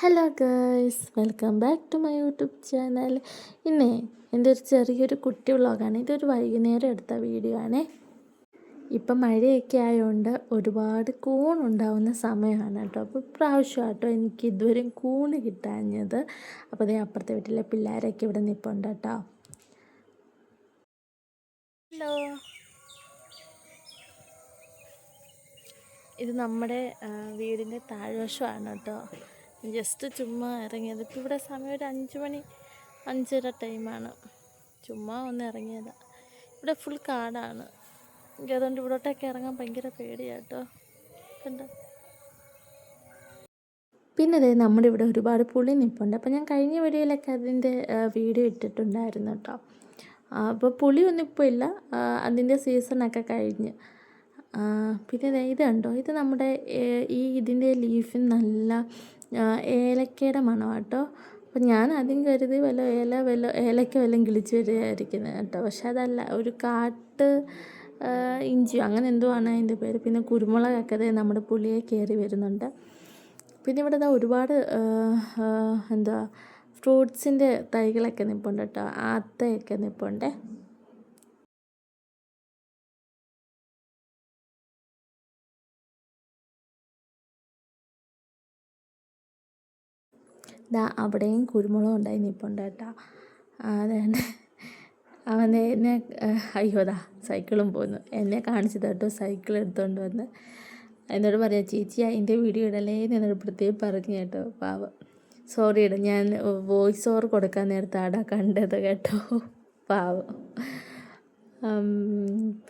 Hello girls, welcome back to my YouTube channel. ഇന്നേ എൻ്റെ ഒരു ചെറിയൊരു കുട്ടി വ്ളോഗാണ്. ഇതൊരു വൈകുന്നേരം എടുത്ത വീഡിയോ ആണേ. ഇപ്പം മഴയൊക്കെ ആയതുകൊണ്ട് ഒരുപാട് കൂണുണ്ടാവുന്ന സമയമാണ് കേട്ടോ. അപ്പോൾ ഇപ്രാവശ്യം കേട്ടോ എനിക്ക് ഇതുവരെയും കൂണ് കിട്ടാഞ്ഞത്. അപ്പോൾ അതേ അപ്പുറത്തെ വീട്ടിലെ പിള്ളേരൊക്കെ ഇവിടെ നിൽപ്പുണ്ട് കേട്ടോ. ഹലോ, ഇത് നമ്മുടെ വീടിൻ്റെ താഴ്വശമാണ് കേട്ടോ. ജസ്റ്റ് ചുമ്മാ ഇറങ്ങിയത്. ഇപ്പോൾ ഇവിടെ സമയം ഒരു 5 മണി 5:30 ടൈമാണ്. ചുമ്മാ ഒന്ന് ഇറങ്ങിയതാണ്. ഇവിടെ ഫുൾ കാടാണ്. എനിക്ക് അതുകൊണ്ട് ഇവിടോട്ടൊക്കെ ഇറങ്ങാൻ ഭയങ്കര പേടിയാണ് കേട്ടോ. കണ്ടോ? പിന്നെ അതെ നമ്മുടെ ഇവിടെ ഒരുപാട് പുളി നിൽപ്പുണ്ട്. അപ്പോൾ ഞാൻ കഴിഞ്ഞ വീഡിയോയിലൊക്കെ അതിൻ്റെ വീഡിയോ ഇട്ടിട്ടുണ്ടായിരുന്നു കേട്ടോ. അപ്പോൾ പുളിയൊന്നും ഇപ്പോൾ ഇല്ല, അതിൻ്റെ സീസണൊക്കെ കഴിഞ്ഞ്. പിന്നെ ഇത് കണ്ടോ, ഇത് നമ്മുടെ ഇതിൻ്റെ ലീഫിന് നല്ല ഏലക്കയുടെ മണമാണ് കേട്ടോ. അപ്പം ഞാൻ ആദ്യം കരുതി വല്ല ഏലക്ക വല്ലതും കിളിച്ച് വരികയായിരിക്കുന്നത് കേട്ടോ. പക്ഷെ അതല്ല, ഒരു കാട്ട് ഇഞ്ചി അങ്ങനെ എന്തോ ആണ് അതിൻ്റെ പേര്. പിന്നെ കുരുമുളകൊക്കെ അതേ നമ്മുടെ പുളിയെ കയറി വരുന്നുണ്ട്. പിന്നെ ഇവിടെ ഒരുപാട് എന്താ ഫ്രൂട്ട്സിൻ്റെ തൈകളൊക്കെ നിൽപ്പുണ്ട് കേട്ടോ. ആത്തയൊക്കെ നിൽപ്പുണ്ടേ. അവിടെയും കുരുമുളക് ഉണ്ടായി നിൽപ്പുണ്ട് കേട്ടോ. അതുകൊണ്ട് എന്നെ അയ്യോതാ സൈക്കിളും പോന്നു. എന്നെ കാണിച്ചത് കേട്ടോ, സൈക്കിൾ എടുത്തുകൊണ്ട് വന്ന്. എന്നോട് പറയാം, ചേച്ചി അതിൻ്റെ വീഡിയോ ഇടലേ എന്നോട് പ്രത്യേകം പറഞ്ഞു കേട്ടോ. പാവം, സോറി ഇടാം, ഞാൻ വോയിസ് ഓവർ കൊടുക്കാൻ നേരത്താടാ കണ്ടത് കേട്ടോ. പാവം.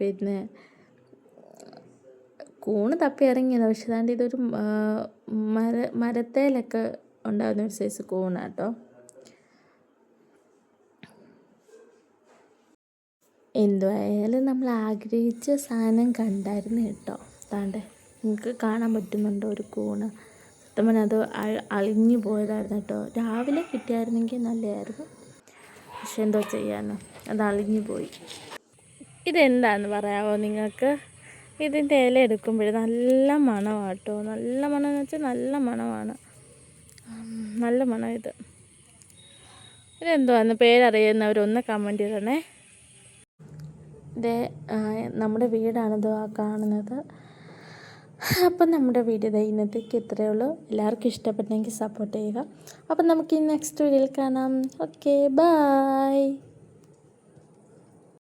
പിന്നെ കൂണ് തപ്പി ഇറങ്ങിയതാണ്. പക്ഷെ അതാണ്ട് ഇതൊരു മരത്തേലൊക്കെ ഉണ്ടാകുന്ന ഒരു സൈസ് കൂണാട്ടോ. എന്തുവായാലും നമ്മൾ ആഗ്രഹിച്ച സാധനം കണ്ടായിരുന്നു കേട്ടോ. താണ്ടെ നിങ്ങൾക്ക് കാണാൻ പറ്റുന്നുണ്ടോ ഒരു കൂണ്? സത്യം പറഞ്ഞാൽ അത് അളിഞ്ഞു പോയതായിരുന്നു കേട്ടോ. രാവിലെ കിട്ടിയായിരുന്നെങ്കിൽ നല്ലതായിരുന്നു. പക്ഷെ എന്തോ ചെയ്യാനോ, അത് അളിഞ്ഞു പോയി. ഇതെന്താണെന്ന് പറയാമോ നിങ്ങൾക്ക്? ഇതിൻ്റെ ഇല എടുക്കുമ്പോഴേ നല്ല മണമാണ് കേട്ടോ. നല്ല മണമെന്ന് വെച്ചാൽ നല്ല മണമാണ്. നല്ല മണം ഇത്. ഇതെന്തുവാന്ന് പേരറിയുന്നവരൊന്ന് കമൻറ്റ് ചെയ്യണേ. നമ്മുടെ വീടാണിത് കാണുന്നത്. അപ്പം നമ്മുടെ വീഡിയോ ഇന്നത്തേക്ക് ഇത്രയേ ഉള്ളൂ. എല്ലാവർക്കും ഇഷ്ടപ്പെട്ടെങ്കിൽ സപ്പോർട്ട് ചെയ്യുക. അപ്പം നമുക്ക് ഈ നെക്സ്റ്റ് വീഡിയോയിൽ കാണാം. Okay, by.